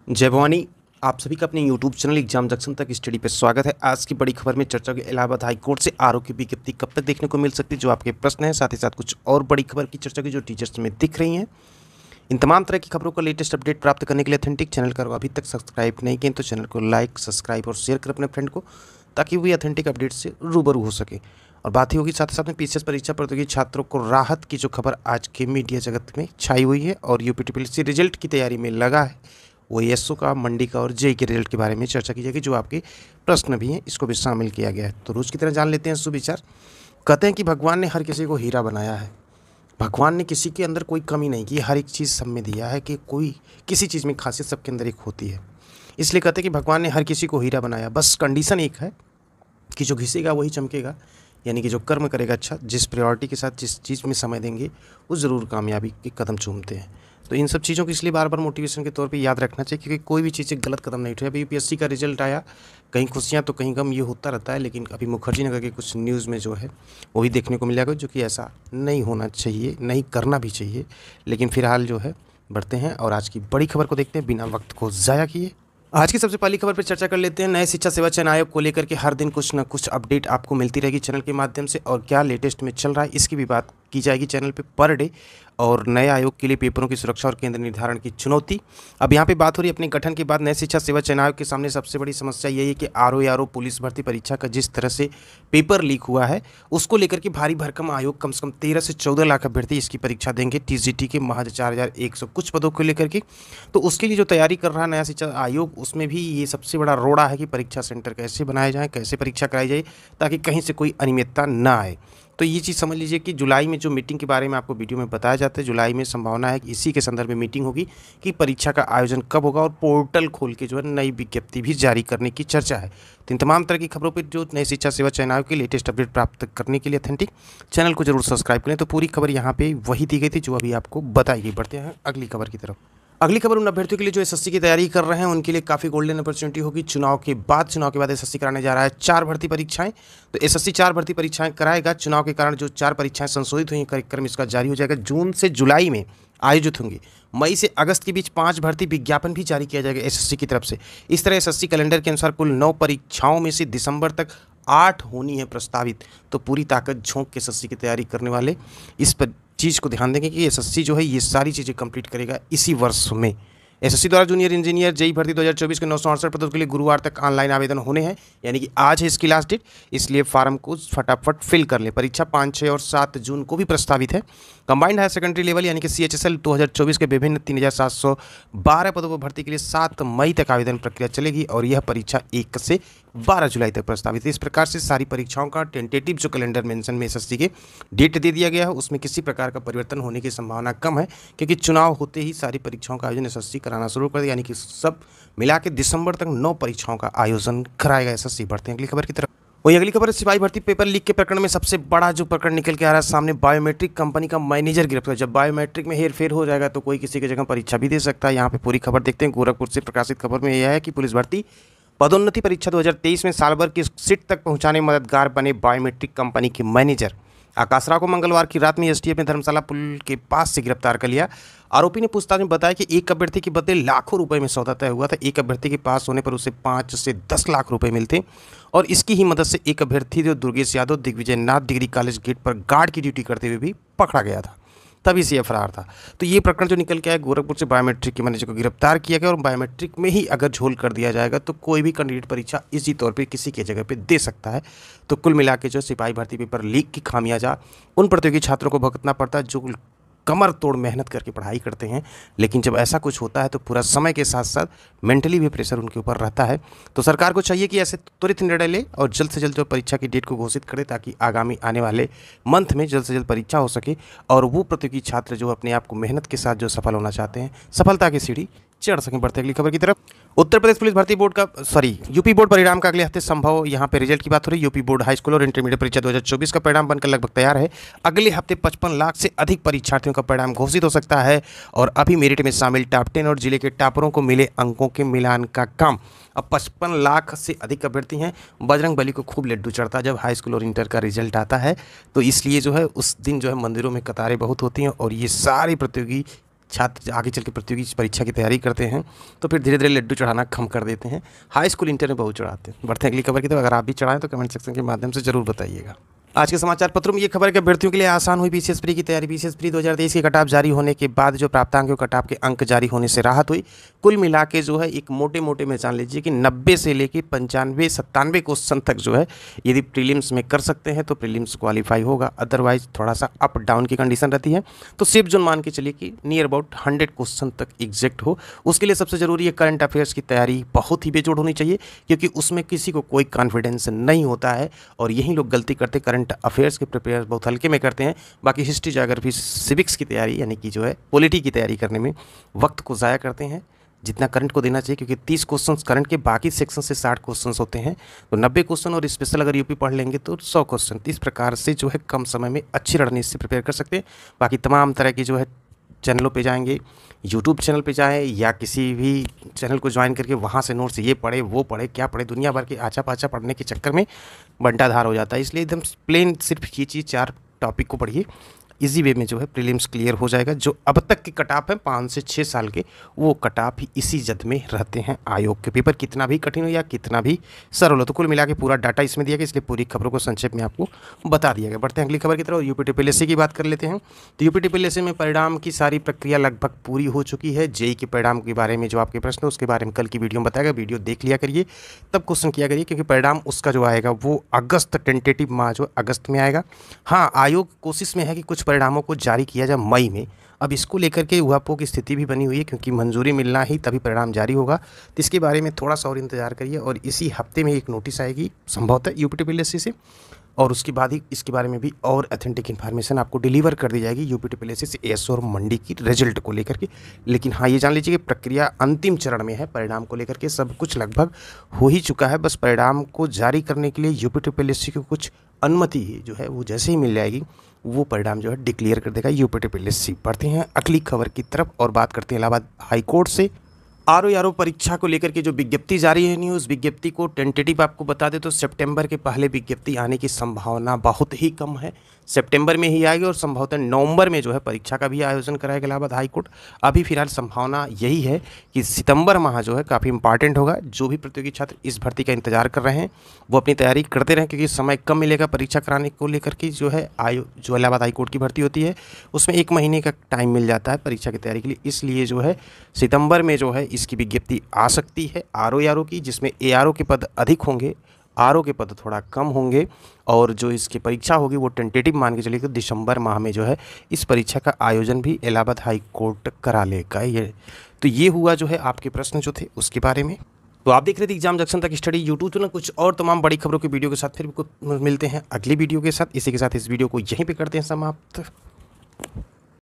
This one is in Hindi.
जय भवानी। आप सभी का अपने यूट्यूब चैनल एग्जाम जंक्शन तक स्टडी पे स्वागत है। आज की बड़ी खबर में चर्चा होगी इलाहाबाद हाई कोर्ट से आरओ की विज्ञप्ति कब तक देखने को मिल सकती है, जो आपके प्रश्न है। साथ ही साथ कुछ और बड़ी खबर की चर्चा की जो टीचर्स में दिख रही हैं। इन तमाम तरह की खबरों का लेटेस्ट अपडेट प्राप्त करने के लिए ऑथेंटिक चैनल को अभी तक सब्सक्राइब नहीं किए तो चैनल को लाइक, सब्सक्राइब और शेयर करें अपने फ्रेंड को, ताकि वो ऑथेंटिक अपडेट से रूबरू हो सके। और बात ही होगी साथ ही साथ में पीसीएस परीक्षा प्रतियोगी छात्रों को राहत की जो खबर आज के मीडिया जगत में छाई हुई है और यूपीटीपीएससी रिजल्ट की तैयारी में लगा है, वो एसओ का, मंडी का और जेई के रिजल्ट के बारे में चर्चा की जाएगी। जो आपके प्रश्न भी हैं इसको भी शामिल किया गया है। तो रोज़ की तरह जान लेते हैं सुविचार। कहते हैं कि भगवान ने हर किसी को हीरा बनाया है। भगवान ने किसी के अंदर कोई कमी नहीं की, हर एक चीज़ सब में दिया है कि कोई किसी चीज़ में खासियत सबके अंदर एक होती है। इसलिए कहते हैं कि भगवान ने हर किसी को हीरा बनाया। बस कंडीशन एक है कि जो घिसेगा वही चमकेगा, यानी कि जो कर्म करेगा अच्छा, जिस प्रायोरिटी के साथ जिस चीज़ में समय देंगे वो ज़रूर कामयाबी के कदम चूमते हैं। तो इन सब चीज़ों को इसलिए बार बार मोटिवेशन के तौर पे याद रखना चाहिए, क्योंकि कोई भी चीज़ से गलत कदम नहीं उठाए। अभी यूपीएससी का रिजल्ट आया, कहीं खुशियाँ तो कहीं गम, ये होता रहता है। लेकिन अभी मुखर्जी नगर के कुछ न्यूज़ में जो है वो भी देखने को मिलेगा, जो कि ऐसा नहीं होना चाहिए, नहीं करना भी चाहिए। लेकिन फ़िलहाल जो है बढ़ते हैं और आज की बड़ी खबर को देखते हैं बिना वक्त को ज़ाया किए। आज की सबसे पहली खबर पर चर्चा कर लेते हैं। नए शिक्षा सेवा चयन आयोग को लेकर के हर दिन कुछ न कुछ अपडेट आपको मिलती रहेगी चैनल के माध्यम से, और क्या लेटेस्ट में चल रहा है इसकी भी बात की जाएगी चैनल पे पर डे। और नए आयोग के लिए पेपरों की सुरक्षा और केंद्र निर्धारण की चुनौती। अब यहाँ पे बात हो रही है अपने गठन के बाद नए शिक्षा सेवा चयन आयोग के सामने सबसे बड़ी समस्या यही है कि आरओ पुलिस भर्ती परीक्षा का जिस तरह से पेपर लीक हुआ है, उसको लेकर के भारी भरकम आयोग कम से कम 13 से 14 लाख अभ्यर्थी इसकी परीक्षा देंगे। टीजीटी के महज 4100 कुछ पदों को लेकर के। तो उसके लिए जो तैयारी कर रहा है नया शिक्षा आयोग, उसमें भी ये सबसे बड़ा रोड़ा है कि परीक्षा सेंटर कैसे बनाए जाएँ, कैसे परीक्षा कराई जाए, ताकि कहीं से कोई अनियमितता ना आए। तो ये चीज़ समझ लीजिए कि जुलाई में जो मीटिंग के बारे में आपको वीडियो में बताया जाता है, जुलाई में संभावना है कि इसी के संदर्भ में मीटिंग होगी कि परीक्षा का आयोजन कब होगा, और पोर्टल खोल के जो है नई विज्ञप्ति भी जारी करने की चर्चा है। तो इन तमाम तरह की खबरों पर जो नई शिक्षा सेवा चयन आयोग की लेटेस्ट अपडेट प्राप्त करने के लिए ऑथेंटिक चैनल को जरूर सब्सक्राइब करें। तो पूरी खबर यहाँ पे वही दी गई थी जो अभी आपको बताई गई। बढ़ते हैं अगली खबर की तरफ। अगली खबर उन अभ्यर्थियों के लिए जो एसएससी की तैयारी कर रहे हैं, उनके लिए काफ़ी गोल्डन अपॉर्चुनिटी होगी। चुनाव के बाद एसएससी कराने जा रहा है 4 भर्ती परीक्षाएं। तो एसएससी 4 भर्ती परीक्षाएं कराएगा। चुनाव के कारण जो 4 परीक्षाएं संशोधित हुई, कार्यक्रम इसका जारी हो जाएगा। जून से जुलाई में आयोजित होंगी। मई से अगस्त के बीच 5 भर्ती विज्ञापन भी जारी किया जाएगा एसएससी की तरफ से। इस तरह एसएससी कैलेंडर के अनुसार कुल 9 परीक्षाओं में से दिसंबर तक 8 होनी है प्रस्तावित। तो पूरी ताकत झोंक के एसएससी की तैयारी करने वाले इस पर चीज़ को ध्यान देंगे कि एसएससी जो है ये सारी चीज़ें कंप्लीट करेगा इसी वर्ष में। एसएससी द्वारा जूनियर इंजीनियर जेई भर्ती 2024 के 968 पदों के लिए गुरुवार तक ऑनलाइन आवेदन होने हैं, यानी कि आज है इसकी लास्ट डेट। इसलिए फार्म को फटाफट फिल कर लें। परीक्षा 5, 6 और 7 जून को भी प्रस्तावित है। कंबाइंड हायर सेकेंडरी लेवल यानी कि सीएचएसएल 2024 के विभिन्न 3712 पदों पर भर्ती के लिए 7 मई तक आवेदन प्रक्रिया चलेगी, और यह परीक्षा 1 से 12 जुलाई तक प्रस्तावित है। इस प्रकार से सारी परीक्षाओं का टेंटेटिव जो कैलेंडर मेंशन में एसएससी के डेट दे दिया गया है, उसमें किसी प्रकार का परिवर्तन होने की संभावना कम है, क्योंकि चुनाव होते ही सारी परीक्षाओं का आयोजन एसएससी कराना शुरू कर दिया, यानी कि सब मिला के दिसंबर तक 9 परीक्षाओं का आयोजन कराएगा एसएससी। बढ़ते हैं अगली खबर की तरफ। वही अगली खबर सिपाही भर्ती पेपर लीक के प्रकरण में सबसे बड़ा जो प्रकरण निकल के आ रहा है सामने, बायोमेट्रिक कंपनी का मैनेजर गिरफ्तार। जब बायोमेट्रिक में हेरफेर हो जाएगा तो कोई किसी की जगह परीक्षा भी दे सकता है। यहाँ पे पूरी खबर देखते हैं। गोरखपुर से प्रकाशित खबर में यह है कि पुलिस भर्ती पदोन्नति परीक्षा 2023 में साल भर की सीट तक पहुंचाने में मददगार बने बायोमेट्रिक कंपनी के मैनेजर आकाश राव को मंगलवार की रात में एसटीएफ ने धर्मशाला पुल के पास से गिरफ्तार कर लिया। आरोपी ने पूछताछ में बताया कि एक अभ्यर्थी के बदले लाखों रुपए में सौदा तय हुआ था। एक अभ्यर्थी के पास होने पर उसे 5 से 10 लाख रुपए मिलते, और इसकी ही मदद से एक अभ्यर्थी जो Durgesh Yadav Digvijay Nath degree college gate पर गार्ड की ड्यूटी करते हुए भी पकड़ा गया था, तभी से यह फरार था। तो ये प्रकरण जो निकल के आया, गोरखपुर से बायोमेट्रिक के मैनेजर को गिरफ्तार किया गया, और बायोमेट्रिक में ही अगर झोल कर दिया जाएगा तो कोई भी कैंडिडेट परीक्षा इसी तौर पे किसी के जगह पे दे सकता है। तो कुल मिला के जो सिपाही भर्ती पेपर लीक की खामियाजा उन प्रतियोगी छात्रों को भुगतना पड़ता है जो कमर तोड़ मेहनत करके पढ़ाई करते हैं। लेकिन जब ऐसा कुछ होता है तो पूरा समय के साथ साथ मेंटली भी प्रेशर उनके ऊपर रहता है। तो सरकार को चाहिए कि ऐसे त्वरित निर्णय ले और जल्द से जल्द जो परीक्षा की डेट को घोषित करे, ताकि आगामी आने वाले मंथ में जल्द से जल्द परीक्षा हो सके, और वो प्रतियोगी छात्र जो अपने आप को मेहनत के साथ जो सफल होना चाहते हैं, सफलता की सीढ़ी चढ़ सकें। बढ़ते अगली खबर की तरफ। उत्तर प्रदेश पुलिस भर्ती बोर्ड का यूपी बोर्ड परिणाम का अगले हफ्ते संभव, यहाँ पे रिजल्ट की बात हो रही है। यूपी बोर्ड हाई स्कूल और इंटरमीडिएट परीक्षा 2024 का परिणाम बनकर लगभग तैयार है। अगले हफ्ते 55 लाख से अधिक परीक्षार्थियों का परिणाम घोषित हो सकता है, और अभी मेरिट में शामिल टॉप 10 और जिले के टॉपरों को मिले अंकों के मिलान का काम। अब 55 लाख से अधिक अभ्यर्थी हैं। बजरंग बली को खूब लड्डू चढ़ता है जब हाई स्कूल और इंटर का रिजल्ट आता है, तो इसलिए जो है उस दिन जो है मंदिरों में कतारें बहुत होती हैं, और ये सारे प्रतियोगी छात्र आगे चल के प्रतियोगी परीक्षा की तैयारी करते हैं तो फिर धीरे धीरे लड्डू चढ़ाना कम कर देते हैं। हाई स्कूल इंटर में बहुत चढ़ाते हैं। बढ़ते हैं अगली खबर की तरफ। अगर आप भी चढ़ाएं तो कमेंट सेक्शन के माध्यम से जरूर बताइएगा। आज के समाचार पत्रों में ये खबर है कि अभ्यर्थियों के लिए आसान हुई बीसीएस प्री की तैयारी। बीसीएस प्री 2023 के कट ऑफ जारी होने के बाद जो प्राप्तांक और कट ऑफ के अंक जारी होने से राहत हुई। कुल मिला के जो है एक मोटे मोटे में जान लीजिए कि 90 से लेके 95-97 क्वेश्चन तक जो है यदि प्रीलिम्स में कर सकते हैं तो प्रीलिम्स क्वालिफाई होगा। अदरवाइज थोड़ा सा अप डाउन की कंडीशन रहती है। तो सेफ जोन मान के चलिए कि नियर अबाउट 100 क्वेश्चन तक एग्जैक्ट हो। उसके लिए सबसे जरूरी है करंट अफेयर्स की तैयारी बहुत ही बेजोड़ होनी चाहिए, क्योंकि उसमें किसी को कोई कॉन्फिडेंस नहीं होता है और यही लोग गलती करते। करंट अफेयर्स के प्रिपेयर बहुत हल्के में करते हैं। बाकी हिस्ट्री, ज्योग्राफी, सिविक्स की तैयारी यानी कि जो है पॉलिटी की तैयारी करने में वक्त को ज़ाया करते हैं जितना करंट को देना चाहिए, क्योंकि 30 क्वेश्चंस करंट के, बाकी सेक्शन से 60 क्वेश्चंस होते हैं। तो 90 क्वेश्चन और स्पेशल अगर यूपी पढ़ लेंगे तो 100 क्वेश्चन। इस प्रकार से जो है कम समय में अच्छी रणनीति से प्रिपेयर कर सकते हैं। बाकी तमाम तरह की जो है चैनलों पे जाएंगे, यूट्यूब चैनल पे जाएं या किसी भी चैनल को ज्वाइन करके वहाँ से नोट्स ये पढ़े वो पढ़े क्या पढ़े, दुनिया भर के आचा पाचा पढ़ने के चक्कर में बंटाधार हो जाता है। इसलिए एकदम प्लेन सिर्फ ये चीज़ 4 टॉपिक को पढ़िए, इजी वे में जो है प्रीलिम्स क्लियर हो जाएगा। जो अब तक के कट ऑफ है 5 से 6 साल के, वो कट ऑफ ही इसी जद में रहते हैं। आयोग के पेपर कितना भी कठिन हो या कितना भी सरल हो, तो कुल मिला के पूरा डाटा इसमें दिया गया, इसलिए पूरी खबरों को संक्षेप में आपको बता दिया गया। बढ़ते हैं अगली खबर की तरफ। यूपी TSSC की बात कर लेते हैं। तो यूपी TSSC में परिणाम की सारी प्रक्रिया लगभग पूरी हो चुकी है। जेईई के परिणाम के बारे में जो आपके प्रश्न है उसके बारे में कल की वीडियो में बताया गया। वीडियो देख लिया करिए, तब क्वेश्चन किया करिए, क्योंकि परिणाम उसका जो आएगा वो अगस्त, टेंटेटिव माह जो अगस्त में आएगा। हाँ, आयोग कोशिश में है कि कुछ परिणामों को जारी किया जाए मई में। अब इसको लेकर के उहापोह की स्थिति भी बनी हुई है, क्योंकि मंजूरी मिलना ही तभी परिणाम जारी होगा। तो इसके बारे में थोड़ा सा और इंतजार करिए और इसी हफ्ते में एक नोटिस आएगी संभवतः यूपी TSSC से, और उसके बाद ही इसके बारे में भी और अथेंटिक इन्फॉर्मेशन आपको डिलीवर कर दी जाएगी यूपी TSSC से एस और मंडी की रिजल्ट को लेकर के। लेकिन हाँ, ये जान लीजिए कि प्रक्रिया अंतिम चरण में है। परिणाम को लेकर के सब कुछ लगभग हो ही चुका है। बस परिणाम को जारी करने के लिए यूपी TSSC को कुछ अनुमति जो है वो जैसे ही मिल जाएगी वो परिणाम जो है डिक्लेयर कर देगा यूपी TSSC। बढ़ते हैं अगली खबर की तरफ और बात करते हैं इलाहाबाद हाईकोर्ट से। आरओ परीक्षा को लेकर के जो विज्ञप्ति जारी है, उस विज्ञप्ति को टेंटेटिव आपको बता दे तो सितंबर के पहले विज्ञप्ति आने की संभावना बहुत ही कम है। सितंबर में ही आएगी और संभवतः नवंबर में जो है परीक्षा का भी आयोजन कराएगा इलाहाबाद हाईकोर्ट। अभी फिलहाल संभावना यही है कि सितंबर माह जो है काफ़ी इंपॉर्टेंट होगा। जो भी प्रतियोगी छात्र इस भर्ती का इंतजार कर रहे हैं वो अपनी तैयारी करते रहें, क्योंकि समय कम मिलेगा परीक्षा कराने को लेकर के। जो है जो इलाहाबाद हाईकोर्ट की भर्ती होती है उसमें 1 महीने का टाइम मिल जाता है परीक्षा की तैयारी के लिए। इसलिए जो है सितंबर में जो है इसकी विज्ञप्ति आ सकती है आरओ की, जिसमें एआरओ के पद अधिक होंगे, आरओ के पद थोड़ा कम होंगे। और जो इसकी परीक्षा होगी वो टेंटेटिव मान के चलिए कि दिसंबर माह में जो है इस परीक्षा का आयोजन भी इलाहाबाद हाईकोर्ट करा लेगा। ये हुआ जो है आपके प्रश्न जो थे उसके बारे में। तो आप देख रहे थे एग्जाम जंक्शन तक स्टडी यूट्यूब चैनल। कुछ और तमाम बड़ी खबरों की वीडियो के साथ फिर मिलते हैं अगली वीडियो के साथ। इसी के साथ इस वीडियो को यहीं पे करते हैं समाप्त।